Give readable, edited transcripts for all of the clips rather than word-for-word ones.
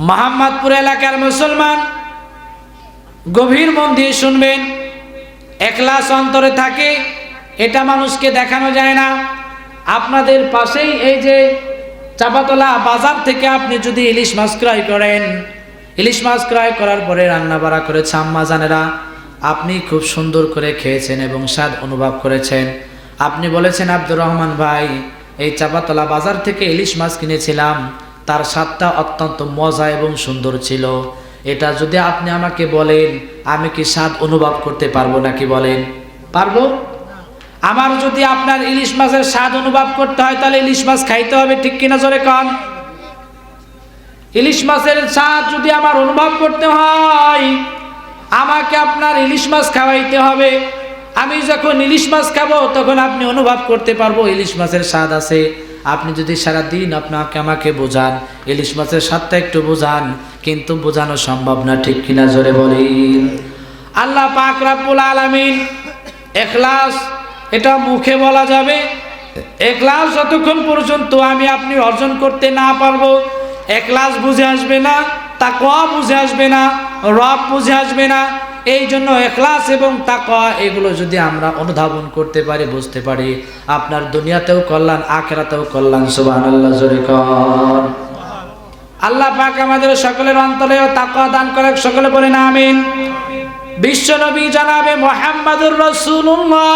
মোহাম্মদপুর এলাকার মুসলমান গভীর মন দিয়ে শুনবেন, ইখলাস অন্তরে থাকে, এটা মানুষকে দেখানো যায় না। আপনাদের পাশেই এই যে চাপাতলা বাজার থেকে আপনি যদি ইলিশ মাছ ক্রয় করেন, ইলিশ মাছ ক্রয় করার পরে রান্না বাড়া করেছে আম্মা জানেরা, আপনি খুব সুন্দর করে খেয়েছেন এবং স্বাদ অনুভব করেছেন। আপনি বলেছেন, আব্দুর রহমান ভাই, এই চাপাতলা বাজার থেকে ইলিশ মাছ কিনেছিলাম, তার স্বাদটা অত্যন্ত মজা এবং সুন্দর ছিল। এটা যদি আপনি আমাকে বলেন, আমি কি স্বাদ অনুভব করতে পারবো নাকি বলেন? পারবো? আমার যদি আপনার ইলিশ মাছের স্বাদ অনুভব করতে হয় তাহলে ইলিশ মাছ খাইতে হবে, ঠিক কিনা জোরে কন? ইলিশ মাছের স্বাদ যদি আমার অনুভব করতে হয়, আমাকে আপনার ইলিশ মাছ খাওয়াইতে হবে। আমি যখন ইলিশ মাছ খাবো তখন আপনি অনুভব করতে পারবো ইলিশ মাছের স্বাদ আছে। আপনি যদি সারাদিন আমাকে বোঝান, ইলিশ মাছের স্বাদটা একটু বোঝান, কিন্তু বোঝানো সম্ভব না, ঠিক কিনা জোরে বলেন? আল্লাহ পাক রব্বুল আলামিন ইখলাস এটা মুখে বলা যাবে, ইখলাস যতক্ষণ পর্যন্ত আপনি অর্জন করতে না পারবো, ইখলাস বুঝে আসবে না, তাকওয়া বুঝে আসবে না, রব বুঝে আসবে না। এই জন্য ইখলাস এবং তাকওয়া এগুলো যদি আমরা অনুধাবন করতে পারি, বুঝতে পারি, আপনার দুনিয়াতেও কল্যাণ, আখিরাতেও কল্যাণ। সুবহানাল্লাহ, জোরে কোন। আল্লাহ পাক আমাদের সকলের অন্তরেও তাকওয়া দান করে, সকলে বলেন আমিন। বিশ্ব নবী জনাবে মুহাম্মদুর রাসূলুল্লাহ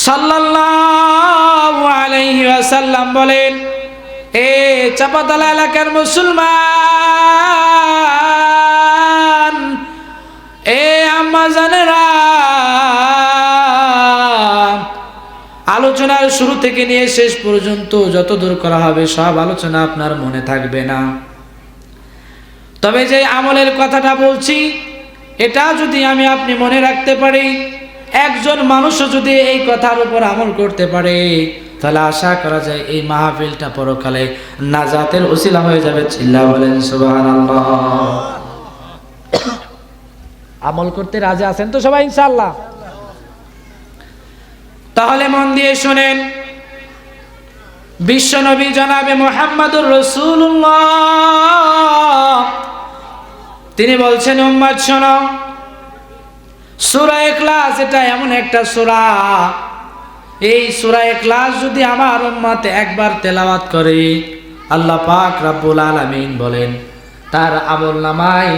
সাল্লাল্লাহু আলাইহি ওয়াসাল্লাম বলেন, এ চাপাতলা এলাকার মুসলমান, এ আম্মা জানেরা, আলোচনার শুরু থেকে নিয়ে শেষ পর্যন্ত যত দূর করা হবে সব আলোচনা আপনার মনে থাকবে না, তবে যে আমলের কথাটা বলছি এটা যদি আপনি মনে রাখতে পারি, একজন মানুষও যদি এই কথার উপর আমল করতে পারে, তাহলে আশা করা যায় এই মাহফিলটা পরকালে নাজাতের উসিলা হয়ে যাবে। চিল্লা বলেন সুবহানাল্লাহ। আমল করতে রাজি আছেন তো সবাই ইনশাআল্লাহ? তাহলে মন দিয়ে শুনেন, বিশ্ব নবী জনাবে মুহাম্মদুর রাসূলুল্লাহ তিনি বলছেন, উম্মত শোনো, সূরা ইখলাস এটা এমন একটা সূরা, এই সূরা ইখলাস যদি আমার উম্মত একবার তেলাওয়াত করে, আল্লাহ পাক রব্বুল আলামিন বলেন তার আমলনামায়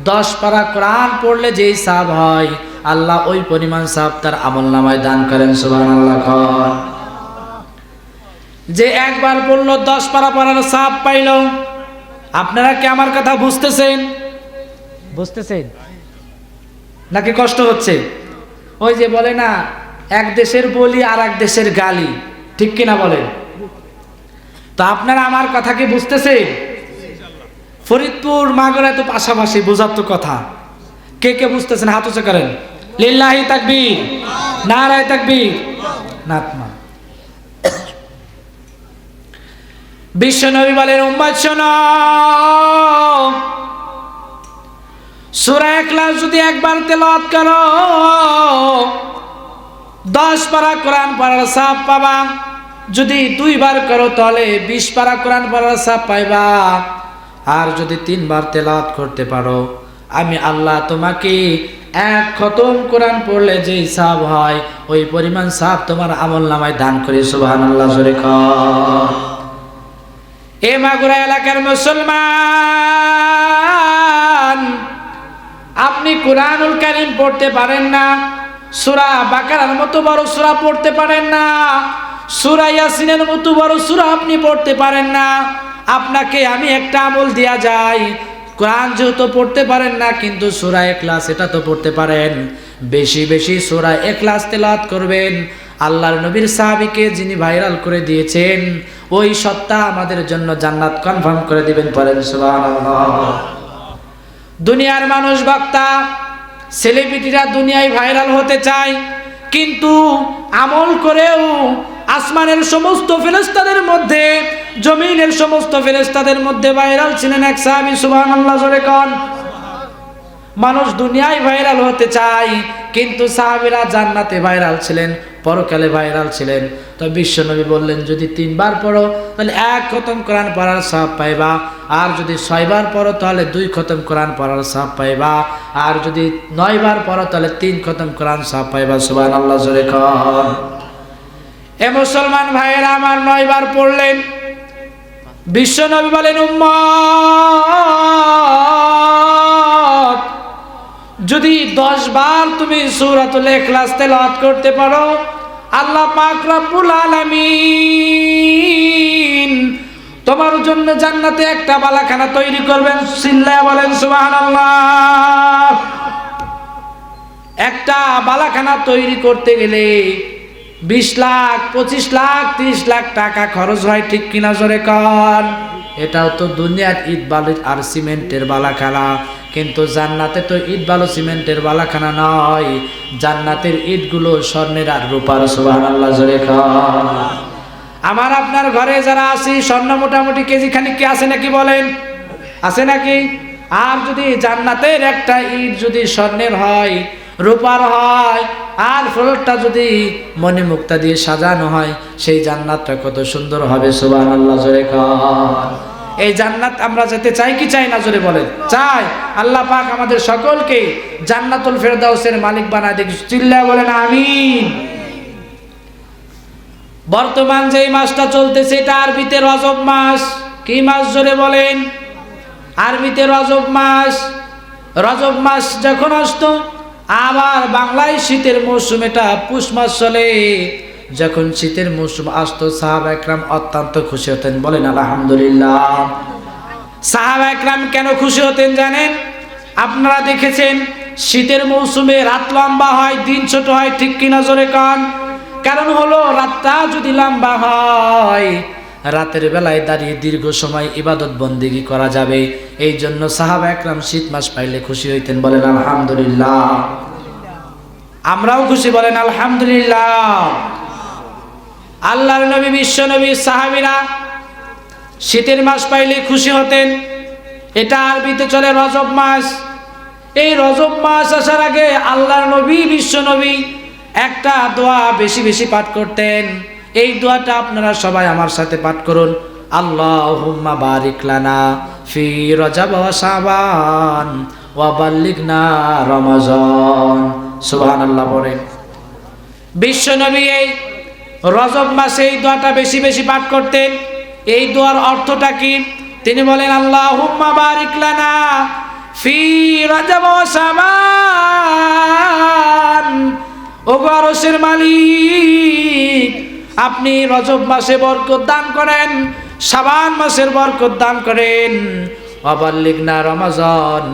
10 পারা কোরআন পড়লে যেই সওয়াব হয়, আল্লাহ ওই পরিমাণ সওয়াব তার আমলনামায় দান করেন। সুবহানাল্লাহ। যে একবার পড়লো 10 পারা পড়ার সওয়াব পাইল। আপনারা কি আমার কথা বুঝতেছেন? বুঝতেছেন নাকি কষ্ট হচ্ছে? ওই যে বলে না, এক দেশের বলি আর এক দেশের গালি, ঠিক কিনা বলেন? তো আপনারা আমার কথা কি বুঝতেছেন? ফরিদপুর মাগুরা তো পাশাপাশি, বোঝার তো কথা। কে কে বুঝতেছেন হাত উঁচু করেন। লিল্লাহি তাকবীর, নারায়ে তাকবীর। নাতমা বিশ্ব নবী বলেন, উম্মত শোনো, সূরা ইখলাস যদি একবার তেলাওয়াত করো 10 পারা কোরআন পড়ার সওয়াব পাবা। যদি 2 বার করো তাহলে 20 পারা কোরআন পড়ার সওয়াব পাইবা। আর যদি 3 বার তেলাওয়াত করতে পারো, আমি আল্লাহ তোমাকে 1 খতম কোরআন পড়লে যেই সওয়াব হয় ওই পরিমাণ সওয়াব তোমার আমলনামায় দান করি। সুবহানাল্লাহ, জোরে কর। এ মাগুরা এলাকার মুসলমান, আপনি কুরআনুল কারীম পড়তে পারেন না, সূরা বাকারার মতো বড় সূরা পড়তে পারেন না, সূরা ইয়াসিনের মতো বড় সূরা আপনি পড়তে পারেন না। আপনাকে আমি একটা আমল দেয়া যায়, কোরআন যেহেতু পড়তে পারেন না কিন্তু সূরা ইখলাস এটা তো পড়তে পারেন। বেশি বেশি সূরা ইখলাস তেলাওয়াত করবেন। আল্লাহর নবীর সাহাবীকে যিনি ভাইরাল করে দিয়েছেন, ওই সত্তা আমাদের জন্য জান্নাত কনফার্ম করে দিবেন। পড়েন সুবহানাল্লাহ। দুনিয়ার মানুষ, বক্তা, সেলিব্রিটিরা দুনিয়ায় ভাইরাল হতে চায়, কিন্তু আমল করেও আসমানের সমস্ত ফেরেশতাদের মধ্যে, জমিনের সমস্ত ফেরেশতাদের মধ্যে ভাইরাল ছিলেন এক সাহাবী। সুবহানাল্লাহ, জোরে কোন। মানুষ দুনিয়ায় ভাইরাল হতে চায়, কিন্তু সাহাবীরা জান্নাতে ভাইরাল ছিলেন। পরকালে ভাইরাল ছিলেন। তো বিশ্বনবী বললেন যদি 3 বার পড়ো তাহলে 1 খতম কোরআন পড়ার সওয়াব পাইবা, আর যদি 6 বার পড়ো তাহলে 2 খতম কোরআন পড়ার সওয়াব পাইবা, আর যদি 9 বার পড়ো তাহলে 3 খতম কোরআন সওয়াব পাইবা। সুবহানাল্লাহ জোরে কর। এ মুসলমান ভাইয়েরা আমার 9 বার পড়লেন। বিশ্বনবী বলেন উম্মত যদি 10 বার তুমি সূরাতুল ইখলাস তেলাওয়াত করতে পারো, আল্লাহ পাক রব্বুল আলামিন তোমার জন্য জান্নাতে একটা বালাখানা তৈরি করবেন। চিল্লায়া বলেন সুবহানাল্লাহ। একটা বালাখানা তৈরি করতে গেলে 20 লাখ, 25 লাখ, 30 লাখ টাকা খরচ হয়, ঠিক কিনা জোরে কন? এটাও তো দুনিয়ার ইট বালু আর সিমেন্টের বালাখানা, কিন্তু জান্নাতে তো ইট বালু সিমেন্টের বালাখানা নয়, জান্নাতের ইটগুলো স্বর্ণের আর রূপার। সুবহানাল্লাহ জোরে কন। আমার আপনার ঘরে যারা আছি স্বর্ণ মোটামুটি কেজি খানিক কি আছে নাকি বলেন? আছে নাকি? আর যদি জান্নাতের একটা ইট যদি স্বর্ণের হয়, রূপার হয়, আর ফ্লোরটা যদি মণিমুক্তা দিয়ে সাজানো হয়, সেই জান্নাতটা কত সুন্দর হবে। সুবহানাল্লাহ জোরে কর। এই জান্নাত আমরা যেতে চাই কি চাই না জোরে বলেন? চাই। আল্লাহ পাক আমাদের সকলকে জান্নাতুল ফেরদাউসের মালিক বানায় দিক। চিল্লায়া বলেন আমিন। বর্তমান যেই মাসটা চলতেছে এটা আরবিতে রজব মাস। কি মাস জোরে বলেন? আরবিতে রজব মাস। রজব মাস যখন আসতো, আবার বাংলায় শীতের মৌসুম, এটা পুষ মাস চলে। যখন শীতের মৌসুম আসতো সাহাবা একরাম অত্যন্ত খুশি হতেন। বলেন আলহামদুলিল্লাহ। সাহাবা একরাম কেন খুশি হতেন জানেন? আপনারা দেখেছেন শীতের মৌসুমে রাত লম্বা হয়, দিন ছোট হয়, ঠিক কিনা জোরে কন? কারণ হলো রাতটা যদি লম্বা হয়, রাতের বেলায় দাঁড়িয়ে দীর্ঘ সময় ইবাদত বন্দেগী করা যাবে। এই জন্য সাহাবা একরাম শীত মাস পাইলে খুশি হইতেন। বলেন আলহামদুলিল্লাহ। আমরাও খুশি, বলেন আলহামদুলিল্লাহ। আল্লাহর নবী, বিশ্ব নবী, সাহাবীরা শীতের মাস পাইলে খুশি হতেন। এটা আরবিতে চলে রজব মাস। এই রজব মাস আসার আগে আল্লাহর নবী, বিশ্ব নবী একটা দোয়া বেশি বেশি পাঠ করতেন। এই দোয়াটা আপনারা সবাই আমার সাথে পাঠ করুন। আল্লাহুম্মা বারিক লানা ফি রজব ওয়া শাবান ওয়া বাল্লিগনা রমাজান। সুবহানাল্লাহ বলেন। বিশ্ব নবী এই রজব মাসে এই দোয়াটা বেশি বেশি পাঠ করতেন। এই দোয়ার অর্থটা কি? তিনি বলেন আল্লাহুম্মা বারিক লানা ফি রজব ওয়া শাবান। ওগো আরশের মালিক, আপনি রজব মাসে বরকত দান করেন, শাবান মাসের বরকত দান করেন, ওয়া বাল্লিগনা রমাজান,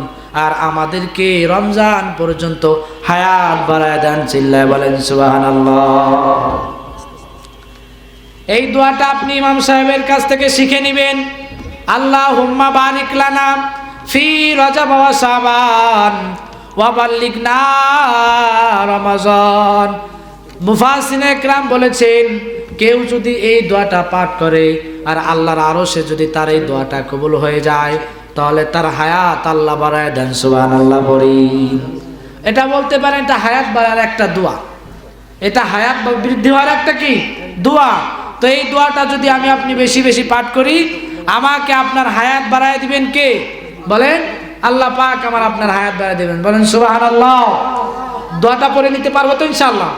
আর আমাদেরকে রমজান পর্যন্ত হায়াত বাড়ায় দেন। চিল্লায় বলেন সুবহানাল্লাহ। এই দোয়াটা আপনি ইমাম সাহেবের কাছ থেকে শিখে নেবেন। আল্লাহুম্মা বারিক লানা ফি রজব ওয়া শাবান ওয়া বাল্লিগনা রমাজান। মুফাসসিরিনে ইকরাম বলেছেন, কেউ যদি এই দোয়াটা পাঠ করে আর আল্লাহর আরশে যদি তার এই দোয়াটা কবুল হয়ে যায়, তাহলে তার হায়াত আল্লাহ বাড়ায় দেন। সুবহানাল্লাহ বলেন। এটা বলতে পারেন এটা হায়াত বাড়ার একটা দোয়া, এটা হায়াত বৃদ্ধি হওয়ার একটা কি দোয়া। তো এই দোয়াটা যদি আমি আপনি বেশি বেশি পাঠ করি, আমাকে আপনার হায়াত বাড়ায় দিবেন কে? বলেন আল্লাহ পাক আমার আপনার হায়াত বাড়ায় দিবেন। বলেন সুবহানাল্লাহ। দোয়াটা পড়ে নিতে পারবো তো ইনশাআল্লাহ?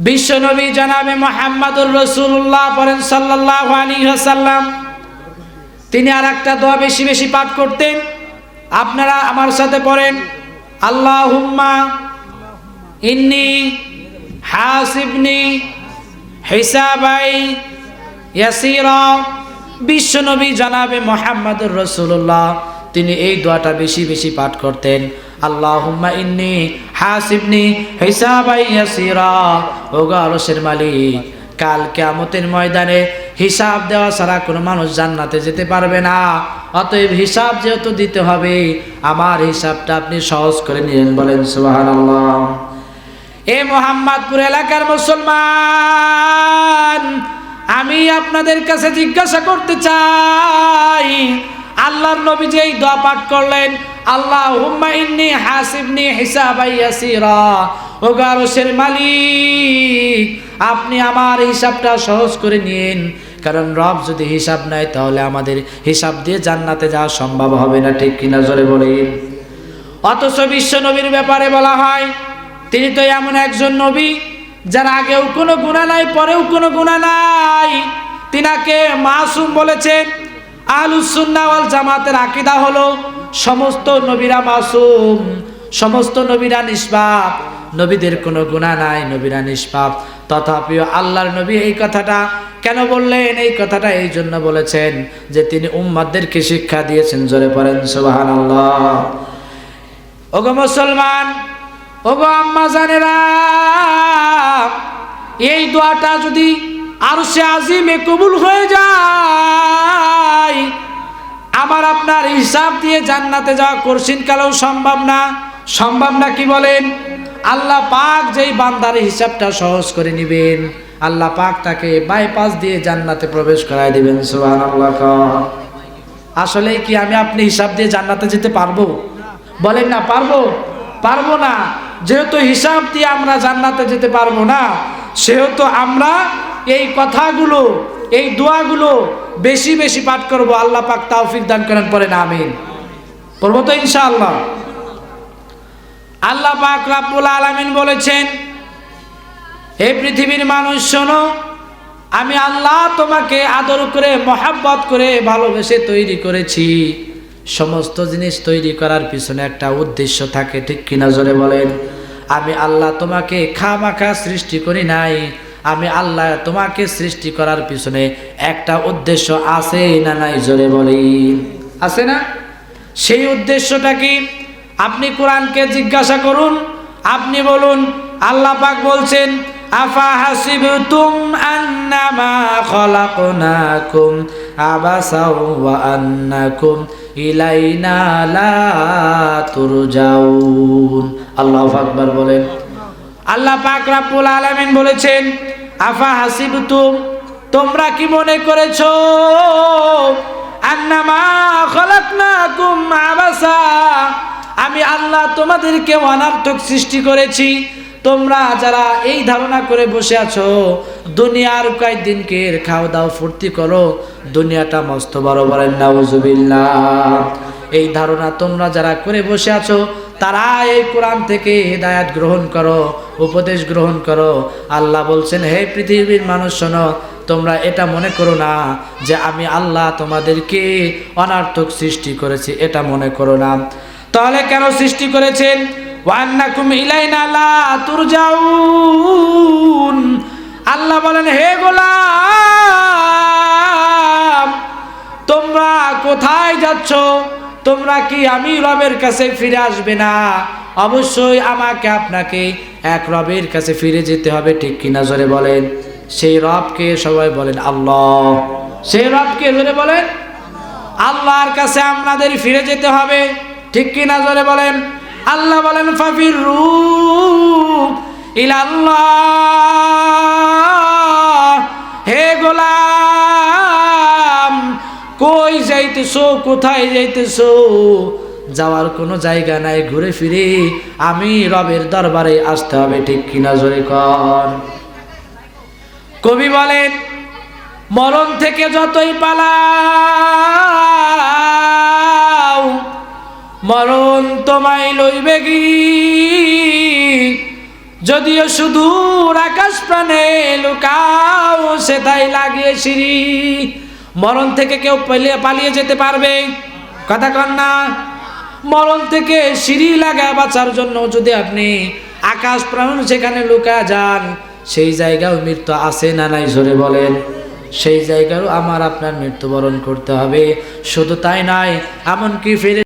বিশ্ব নবী জনাবে মুহাম্মদুর রাসূলুল্লাহ বলেন সাল্লাল্লাহু আলাইহি ওয়াসাল্লাম, তিনি আর একটা দোয়া বেশি বেশি পাঠ করতেন। আপনারা আমার সাথে পড়েন, আল্লাহুম্মা ইন্নী হাসিবনি হিসাবাই ইয়াসিরা। বিশ্ব নবী জনাবে মুহাম্মদুর রাসূলুল্লাহ তিনি এই দোয়াটা বেশি বেশি পাঠ করতেন। আল্লাহুম্মা ইন্নী হাসিবনি হিসাবাই ইয়াসিরা। ওগো আরশের মালিক, কাল কিয়ামতের ময়দানে হিসাব দেওয়া ছাড়া কোনো মানুষ জান্নাতে যেতে পারবে না। অতএব হিসাব যেহেতু দিতে হবে, আমার হিসাবটা আপনি সহজ করে নিলেন। বলেন সুবহানাল্লাহ। এ মোহাম্মদপুর এলাকার মুসলমান, আমি আপনাদের কাছে জিজ্ঞাসা করতে চাই, আল্লাহর নবী যে এই দোয়া পাঠ করলেন, আল্লাহুম্মা ইন্নী হাসিবনি হিসাবাই ইয়াসিরা ওগো আরশের মালিক, আপনি আমার হিসাবটা সহজ করে নিন, কারণ রব যদি হিসাব নেয় তাহলে আমাদের হিসাব দিয়ে জান্নাতে যাওয়া সম্ভব হবে না, ঠিক কিনা জোরে বলেন। অথচ বিশ্ব নবীর ব্যাপারে বলা হয় তিনি তো এমন একজন নবী যার আগেও কোনো গুনাহ নাই, পরেও কোনো গুনাহ নাই, তিনাকে মাসুম বলেছেন। আহলুস সুন্নাহ ওয়াল জামাতের আকীদা হলো সমস্ত নবীরা মাসুম, সমস্ত নবীরা নিষ্পাপ, নবীদের কোনো গুনাহ নাই, নবীরা নিষ্পাপ। তথাপিও আল্লাহর নবী এই কথাটা কেন বললেন? এই কথাটা এই জন্য বলেছেন যে তিনি উম্মতদেরকে শিক্ষা দিয়েছেন। জোরে পড়েন সুবহানাল্লাহ। ওগো মুসলমান, ওগো আম্মা জানেরা, এই দোয়াটা যদি আরশে আজিমে কবুল হয়ে যায়, আমার আপনার হিসাব দিয়ে জান্নাতে যাওয়া কঠিন কালেও সম্ভব না। সম্ভব না কি বলেন? আল্লাহ পাক যেই বান্দার হিসাবটা সহজ করে নেবেন, আল্লাহ পাক তাকে বাইপাস দিয়ে জান্নাতে প্রবেশ করায় দিবেন। সুবহানাল্লাহ। আসলে কি আমি আপনি হিসাব দিয়ে জান্নাতে যেতে পারবো? বলেন না পারবো? পারবো না। যেহেতু হিসাব দিয়ে আমরা জান্নাতে যেতে পারবো না, সেহেতু আমরা এই কথাগুলো, এই দোয়াগুলো বেশি বেশি পাঠ করব। আল্লাহ পাক তৌফিক দান করেন, পড়েন আমিন। পড়বো তো ইনশাআল্লাহ। আল্লাহ পাক রব্বুল আলামিন বলেছেন, হে পৃথিবীর মানুষ শোনো, আমি আল্লাহ তোমাকে আদর করে, মহব্বত করে, ভালোবেসে তৈরি করেছি। সমস্ত জিনিস তৈরি করার পিছনে একটা উদ্দেশ্য থাকে, ঠিক কিনা জোরে বলেন। আমি আল্লাহ তোমাকে খামাখা সৃষ্টি করি নাই, আমি আল্লাহ তোমাকে সৃষ্টি করার পিছনে একটা উদ্দেশ্য আছে না নাই? জোরে বলি আছে না? সেই উদ্দেশ্যটা কি? আপনি কোরআনকে জিজ্ঞাসা করুন, আপনি বলুন। আল্লাহ পাক বলছেন, আফা হাসিবতুম আন্নামা খলাকনাকুম আবাসাও ওয়া আন্নাকুম ইলাইনা লা তুরজাউন। আল্লাহু আকবার বলেন। আল্লাহ পাক রব্বুল আলামিন বলেছেন, আফা হাসিবতুম, তোমরা কি মনে করেছো, আন্নামা খলাকনাকুম আবাসা, আমি আল্লাহ তোমাদেরকে অনার্থক সৃষ্টি করেছি? তোমরা যারা এই ধারণা করে বসে আছো দুনিয়ার কয়েকদিনকে খাও দাও ফুর্তি করো, দুনিয়াটা মস্ত বড়, বলেন নাউজুবিল্লাহ। এই ধারণা তোমরা যারা করে বসে আছো, তারা এই কোরআন থেকে হিদায়াত গ্রহণ করো, উপদেশ গ্রহণ করো। আল্লাহ বলছেন, হে পৃথিবীর মানুষ শোনো, তোমরা এটা মনে করো না যে আমি আল্লাহ তোমাদেরকে অনার্থক সৃষ্টি করেছি, এটা মনে করো না। তাহলে কেন সৃষ্টি করেছেন? ওয়ান্নাকুম ইলাইনা লা তুরজাউন। আল্লাহ বলেন, হে গোলাম, তোমরা কোথায় যাচ্ছ? তোমরা কি আমি রবের কাছে ফিরে আসবে না? অবশ্যই আমাকে আপনাকে এক রবের কাছে ফিরে যেতে হবে, ঠিক কিনা জোরে বলেন। সেই রবকে সবাই বলেন আল্লাহ। সেই রবকে জোরে বলেন আল্লাহর কাছে আমাদের ফিরে যেতে হবে, ঠিক কিনা জোরে বলেন। আল্লাহ বলেন, ফাফিরু ইলাল্লাহ। হে গোলাম, কই যাইতেছো? কোথায় যাইতেছো? যাওয়ার কোনো জায়গা নাই, ঘুরে ফিরে আমি রবের দরবারে আসতে হবে, ঠিক কিনা জোরে কর। কবি বলেন, মরণ থেকে যতই পালাও মরণ তোমায় লইবে কি, যদিও সুদূর আকাশ প্রাণে লুকাও সেটাই লাগিয়ে সিঁড়ি। মরণ থেকে কেউ পালিয়ে যেতে পারবে? কথা কন না। মরণ থেকে সিঁড়ি লাগা বাঁচার জন্য যদি আপনি আকাশ প্রাণ সেখানে লুকা যান, সেই জায়গাও মৃত্যু আছে না নাই? জোরে বলেন। সেই জায়গারও আমার আপনার মৃত্যুবরণ করতে হবে। শুধু তাই নয়, এমনকি ফিরে